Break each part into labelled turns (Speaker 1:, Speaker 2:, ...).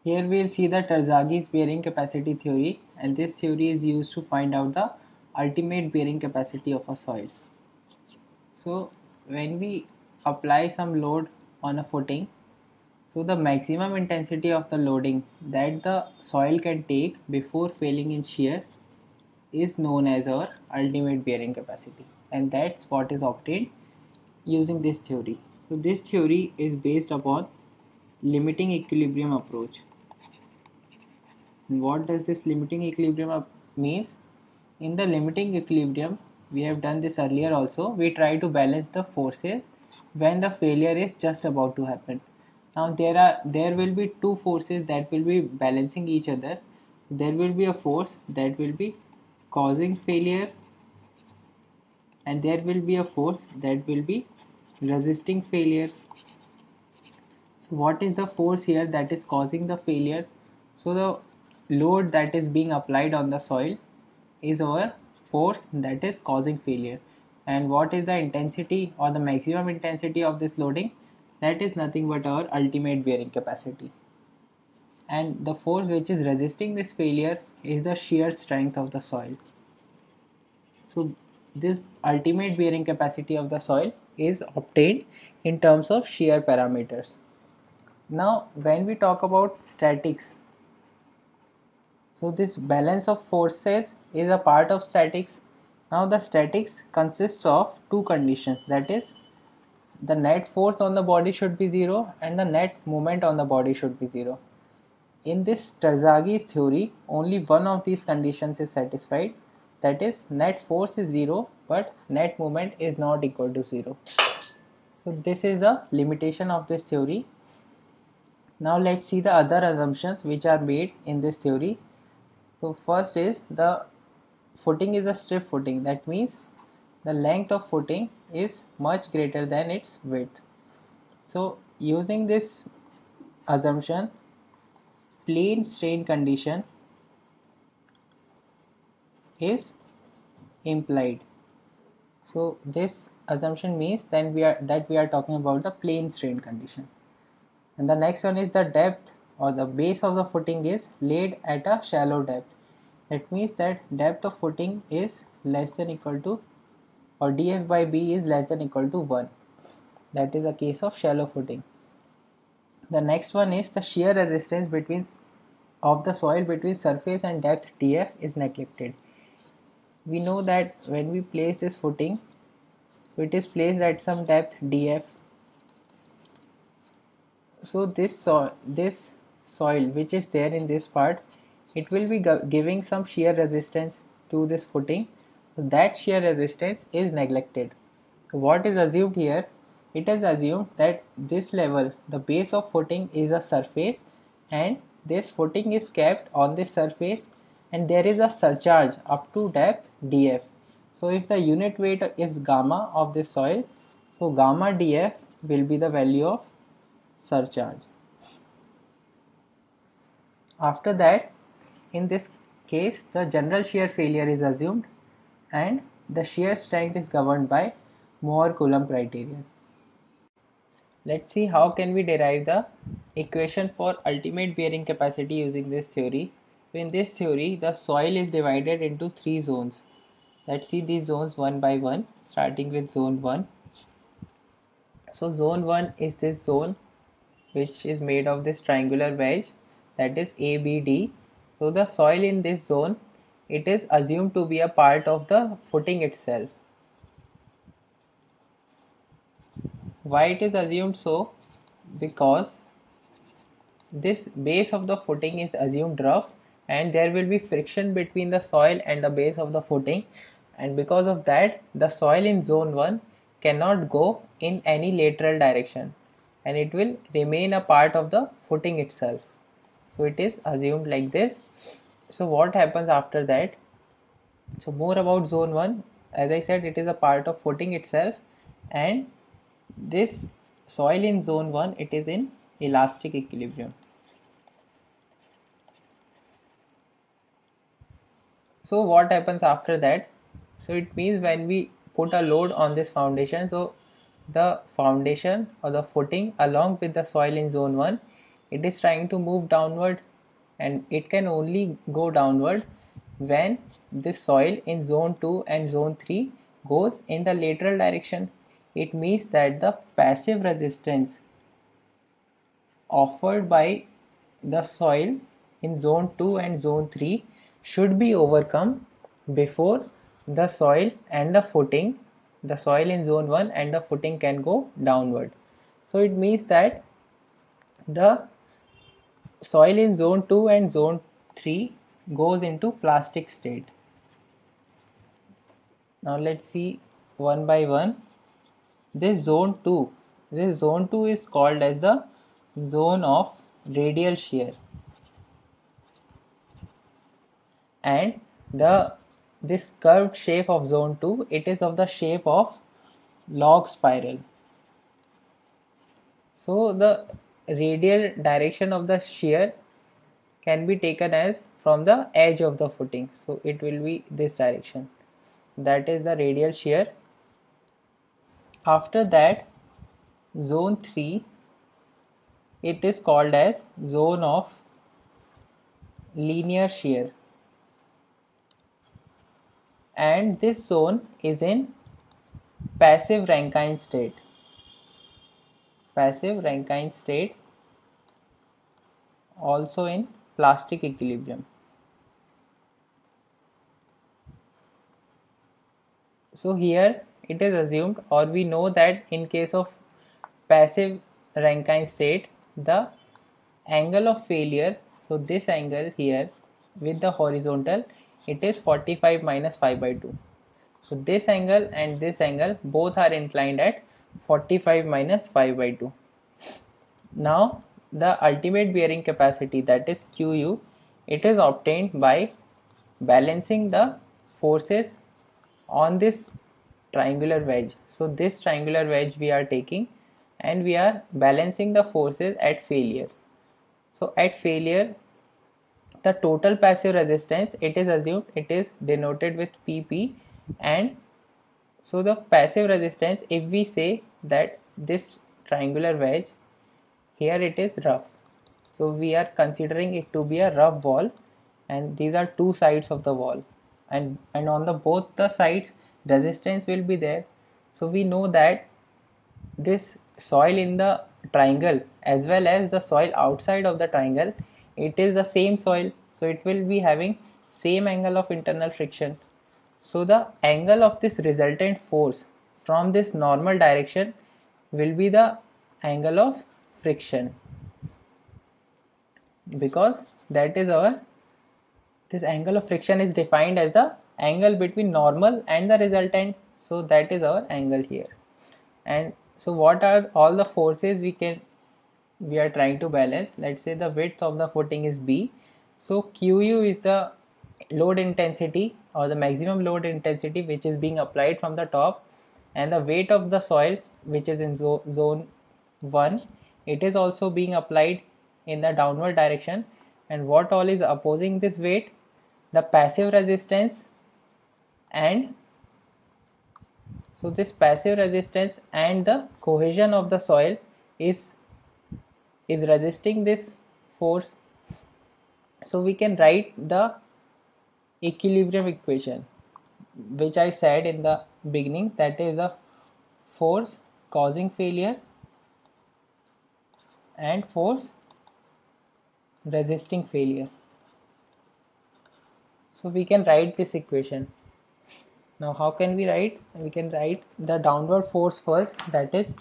Speaker 1: Here we'll see the Terzaghis bearing capacity theory, and this theory is used to find out the ultimate bearing capacity of a soil. So when we apply some load on a footing, so the maximum intensity of the loading that the soil can take before failing in shear is known as our ultimate bearing capacity, and that's what is obtained using this theory. So this theory is based upon limiting equilibrium approach. And what does this limiting equilibrium means? In the limiting equilibrium, we have done this earlier also, we try to balance the forces when the failure is just about to happen. Now there will be two forces that will be balancing each other. There will be a force that will be causing failure, and there will be a force that will be resisting failure. So what is the force here that is causing the failure? So the load that is being applied on the soil is our force that is causing failure. And what is the intensity or the maximum intensity of this loading? That is nothing but our ultimate bearing capacity. And the force which is resisting this failure is the shear strength of the soil. So this ultimate bearing capacity of the soil is obtained in terms of shear parameters. Now when we talk about statics, so this balance of forces is a part of statics. Now the statics consists of two conditions, that is the net force on the body should be 0 and the net moment on the body should be 0. In this Terzaghi's theory, only one of these conditions is satisfied, that is net force is 0 but net moment is not equal to 0. So this is a limitation of this theory. Now let's see the other assumptions which are made in this theory. So first is the footing is a strip footing, that means the length of footing is much greater than its width. So using this assumption, plane strain condition is implied. So this assumption means then we are talking about the plane strain condition. And the next one is the depth or the base of the footing is laid at a shallow depth. That means that depth of footing is less than equal to, or df by b is less than equal to 1. That is a case of shallow footing. The next one is the shear resistance of the soil between surface and depth df is neglected. We know that when we place this footing, so it is placed at some depth df. So this soil which is there in this part, it will be giving some shear resistance to this footing. So that shear resistance is neglected. So what is assumed here? It is assumed that this level, the base of footing is a surface, and this footing is kept on this surface, and there is a surcharge up to depth df. So if the unit weight is gamma of this soil, so gamma df will be the value of surcharge. After that, in this case, the general shear failure is assumed and the shear strength is governed by Mohr-Coulomb criterion. Let's see how can we derive the equation for ultimate bearing capacity using this theory. So in this theory, the soil is divided into three zones. Let's see these zones one by one, starting with zone 1. So zone 1 is this zone which is made of this triangular wedge, that is ABD. So the soil in this zone, it is assumed to be a part of the footing itself. Why it is assumed so? Because this base of the footing is assumed rough and there will be friction between the soil and the base of the footing, and because of that the soil in zone 1 cannot go in any lateral direction and it will remain a part of the footing itself. So it is assumed like this. So what happens after that? So more about zone 1, as I said, it is a part of footing itself, and this soil in zone 1, it is in elastic equilibrium. So what happens after that? So it means when we put a load on this foundation, so the foundation or the footing along with the soil in zone 1, it is trying to move downward, and it can only go downward when this soil in zone 2 and zone 3 goes in the lateral direction. It means that the passive resistance offered by the soil in zone 2 and zone 3 should be overcome before the soil and the soil in zone 1 and the footing can go downward. So it means that the soil in zone 2 and zone 3 goes into plastic state. Now let's see one by one. This zone 2 is called as the zone of radial shear, and this curved shape of zone 2, it is of the shape of log spiral. So the radial direction of the shear can be taken as from the edge of the footing, so it will be this direction, that is the radial shear. After that, zone 3, it is called as zone of linear shear, and this zone is in passive Rankine state. Also in plastic equilibrium. So here it is assumed, or we know, that in case of passive Rankine state, the angle of failure, so this angle here with the horizontal, it is 45 minus 5 by 2. So this angle and this angle both are inclined at 45 minus 5 by 2. Now the ultimate bearing capacity, that is Qu, it is obtained by balancing the forces on this triangular wedge. So this triangular wedge we are taking, and we are balancing the forces at failure. So at failure, the total passive resistance, it is assumed, it is denoted with PP, and so the passive resistance, if we say that this triangular wedge here, it is rough, so we are considering it to be a rough wall, and these are two sides of the wall, and on the both the sides resistance will be there. So we know that this soil in the triangle as well as the soil outside of the triangle, it is the same soil, so it will be having same angle of internal friction. So the angle of this resultant force from this normal direction will be the angle of friction, because that is this angle of friction is defined as the angle between normal and the resultant, so that is our angle here. And so what are all the forces we are trying to balance? Let's say the width of the footing is B, so Qu is the load intensity or the maximum load intensity which is being applied from the top, and the weight of the soil which is in zone 1, it is also being applied in the downward direction. And what all is opposing this weight? The passive resistance, and so this passive resistance and the cohesion of the soil is resisting this force. So we can write the equilibrium equation which I said in the beginning, that is a force causing failure and force resisting failure. So we can write this equation. Now how can we write? We can write the downward force first, that is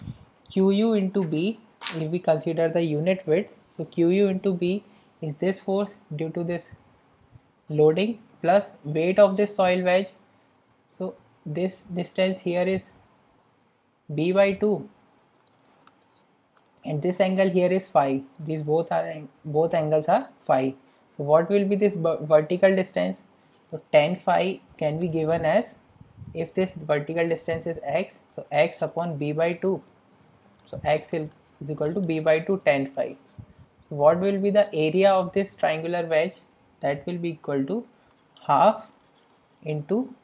Speaker 1: Qu into B, if we consider the unit width. So Qu into B is this force due to this loading plus weight of this soil wedge. So this distance here is B by 2, and this angle here is phi. These both angles are phi. So what will be this vertical distance? So tan phi can be given as, if this vertical distance is x, so x upon B by 2. So x is equal to B by 2 tan phi. So what will be the area of this triangular wedge? That will be equal to half into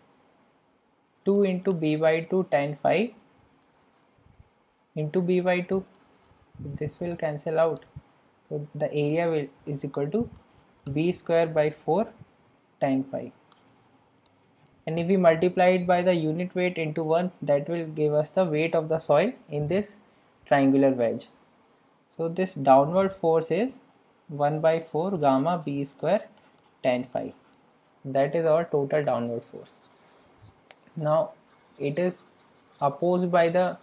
Speaker 1: 2 into B by 2 tan phi into B by 2. This will cancel out. So the area is equal to B square by 4 tan phi. And if we multiply it by the unit weight into 1, that will give us the weight of the soil in this triangular wedge. So this downward force is 1 by 4 gamma B square tan phi. That is our total downward force. Now it is opposed by the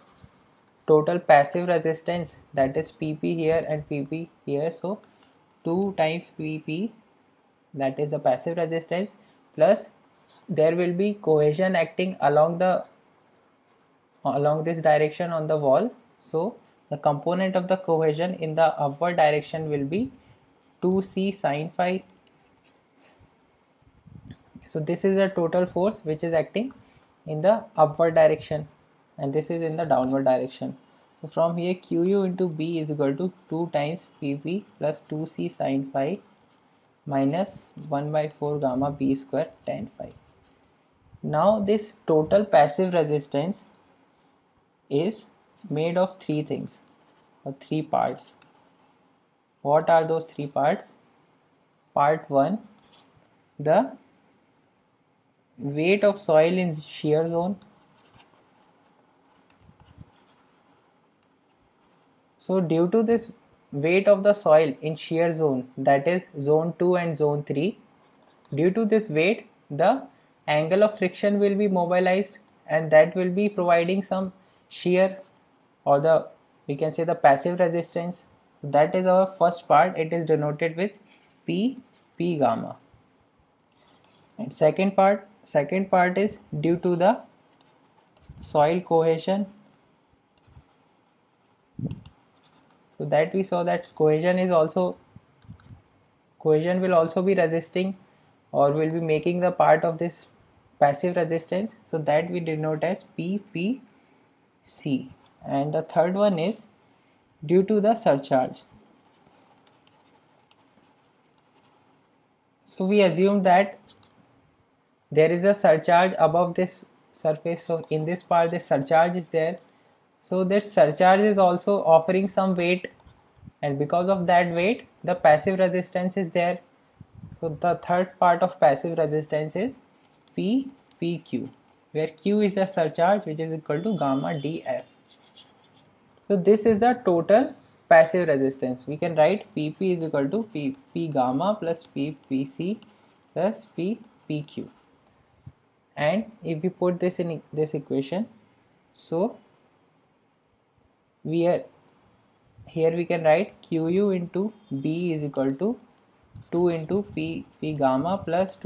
Speaker 1: total passive resistance, that is PP here and PP here. So 2 times PP, that is the passive resistance, plus there will be cohesion acting along this direction on the wall. So the component of the cohesion in the upward direction will be 2C sin phi. So this is the total force which is acting in the upward direction, and this is in the downward direction. So from here QU into B is equal to 2 times PP plus 2C sin phi minus 1 by 4 gamma B square tan phi. Now this total passive resistance is made of 3 things or 3 parts. What are those 3 parts? Part 1, the weight of soil in shear zone. So due to this weight of the soil in shear zone, that is zone 2 and zone 3, due to this weight the angle of friction will be mobilized, and that will be providing some shear, or we can say the passive resistance. That is our first part. It is denoted with P gamma. And second part is due to the soil cohesion. So that we saw that cohesion will also be resisting, or will be making the part of this passive resistance. So that we denote as PPC. And the third one is due to the surcharge. So we assume that there is a surcharge above this surface. So in this part this surcharge is there. So that surcharge is also offering some weight, and because of that weight the passive resistance is there. So the third part of passive resistance is PQ, where Q is the surcharge, which is equal to gamma dF. So this is the total passive resistance. We can write PP is equal to P gamma plus PPC plus PQ. And if we put this in this equation, so here we can write QU into B is equal to 2 into P gamma plus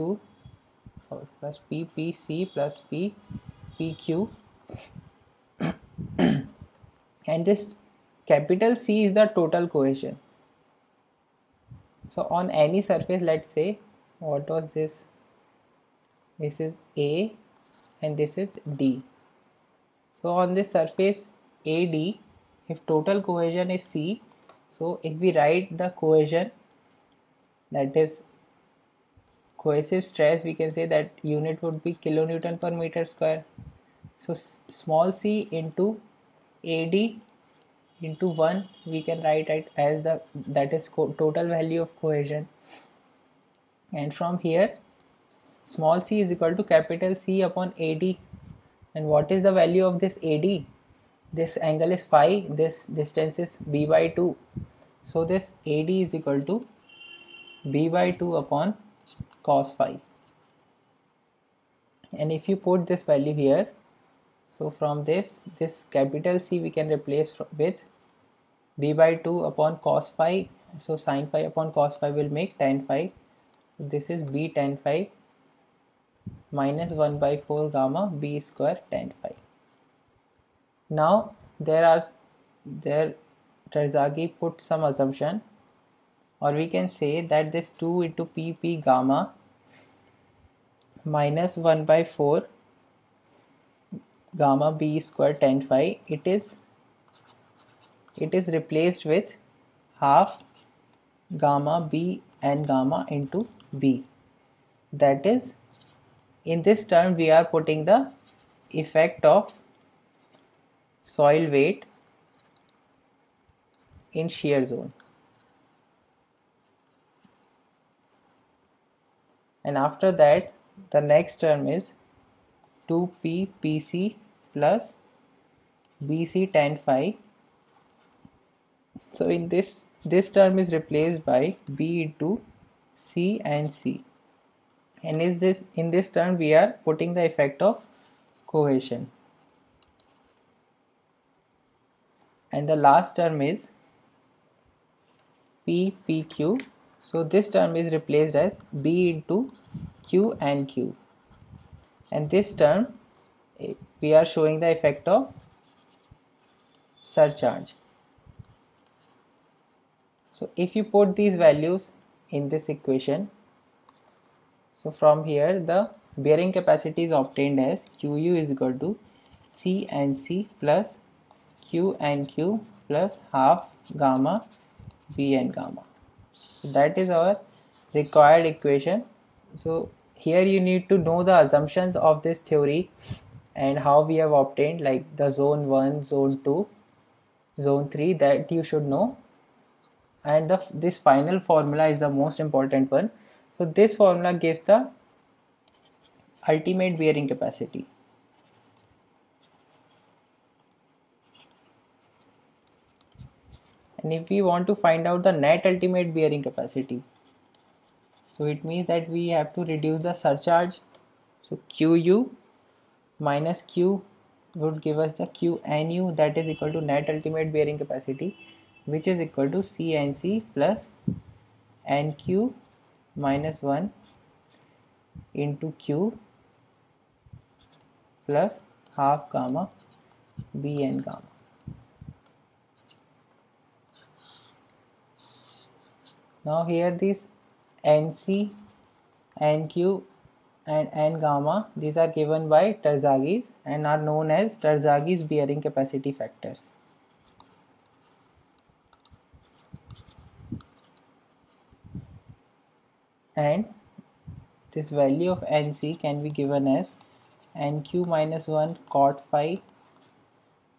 Speaker 1: PPC plus PQ. And this capital C is the total cohesion. So on any surface, let's say, what was this? This is A and this is D. So on this surface AD, if total cohesion is C, so if we write the cohesion, that is cohesive stress, we can say that unit would be kilonewton per meter square. So small c into AD into 1, we can write it as that is total value of cohesion. And from here small c is equal to capital C upon AD. And what is the value of this AD? This angle is phi, this distance is b by 2. So this AD is equal to b by 2 upon cos phi. And if you put this value here, so from this capital C we can replace with b by 2 upon cos phi. So sin phi upon cos phi will make tan phi. This is b tan phi minus 1 by 4 gamma b square tan phi. Now Terzaghi put some assumption, or we can say that this 2 into P gamma minus 1 by 4 gamma b square tan phi, it is replaced with half gamma b and gamma into b. That is, in this term we are putting the effect of soil weight in shear zone. and after that the next term is 2p pc plus bc tan phi. So in this term is replaced by b into c and c, and in this term we are putting the effect of cohesion, and the last term is p pq. So this term is replaced as b into q and q, and this term we are showing the effect of surcharge. So if you put these values in this equation, so from here the bearing capacity is obtained as Qu is equal to C and C plus Q and Q plus half gamma B and gamma. So that is our required equation. So here you need to know the assumptions of this theory and how we have obtained, like the zone 1, zone 2, zone 3, that you should know, and this final formula is the most important one. So this formula gives the ultimate bearing capacity. And if we want to find out the net ultimate bearing capacity, so it means that we have to reduce the surcharge. So Qu minus Q would give us the Qnu, that is equal to net ultimate bearing capacity, which is equal to CNC plus NQ minus 1 into Q plus half gamma B and gamma. Now here these NC, NQ and N gamma, these are given by Terzaghi's and are known as Terzaghi's bearing capacity factors. And this value of NC can be given as NQ minus 1 cot phi.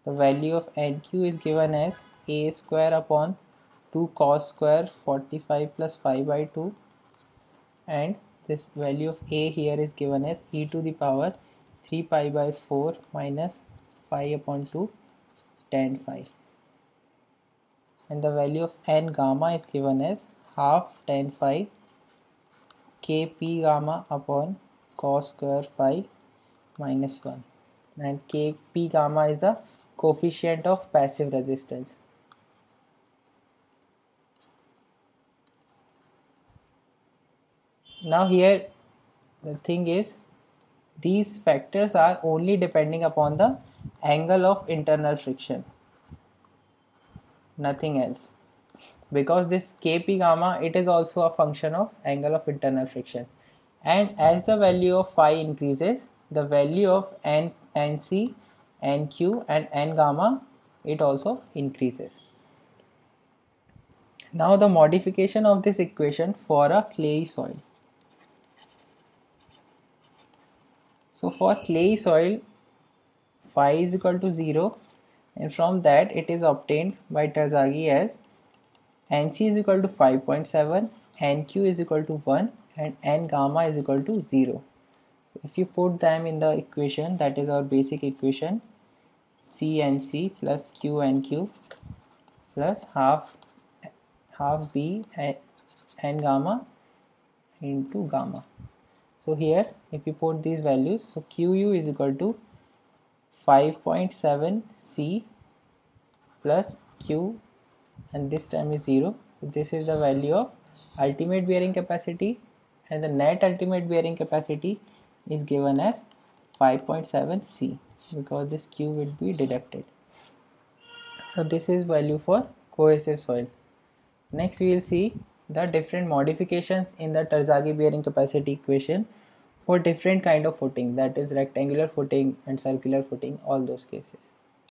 Speaker 1: The value of NQ is given as A square upon 2 cos square 45 plus 5 by 2, and this value of A here is given as e to the power 3 pi by 4 minus 5 upon 2 tan phi, and the value of N gamma is given as half tan phi kp gamma upon cos square phi minus 1, and kp gamma is the coefficient of passive resistance. Now here the thing is, these factors are only depending upon the angle of internal friction, nothing else, because this kp gamma, it is also a function of angle of internal friction, and as the value of phi increases, the value of nc, nq and n gamma, it also increases. Now the modification of this equation for a clayey soil. So for clayey soil, phi is equal to 0, and from that it is obtained by Terzaghi as Nc is equal to 5.7, Nq is equal to 1 and N gamma is equal to 0. So if you put them in the equation, that is our basic equation, CNC plus QNQ plus half B N gamma into gamma. So here if you put these values, so Qu is equal to 5.7 C plus Q, and this term is 0. So this is the value of ultimate bearing capacity, and the net ultimate bearing capacity is given as 5.7 C, because this Q will be deducted. So this is value for cohesive soil. Next we will see the different modifications in the Terzaghi bearing capacity equation for different kind of footing, that is rectangular footing and circular footing, all those cases.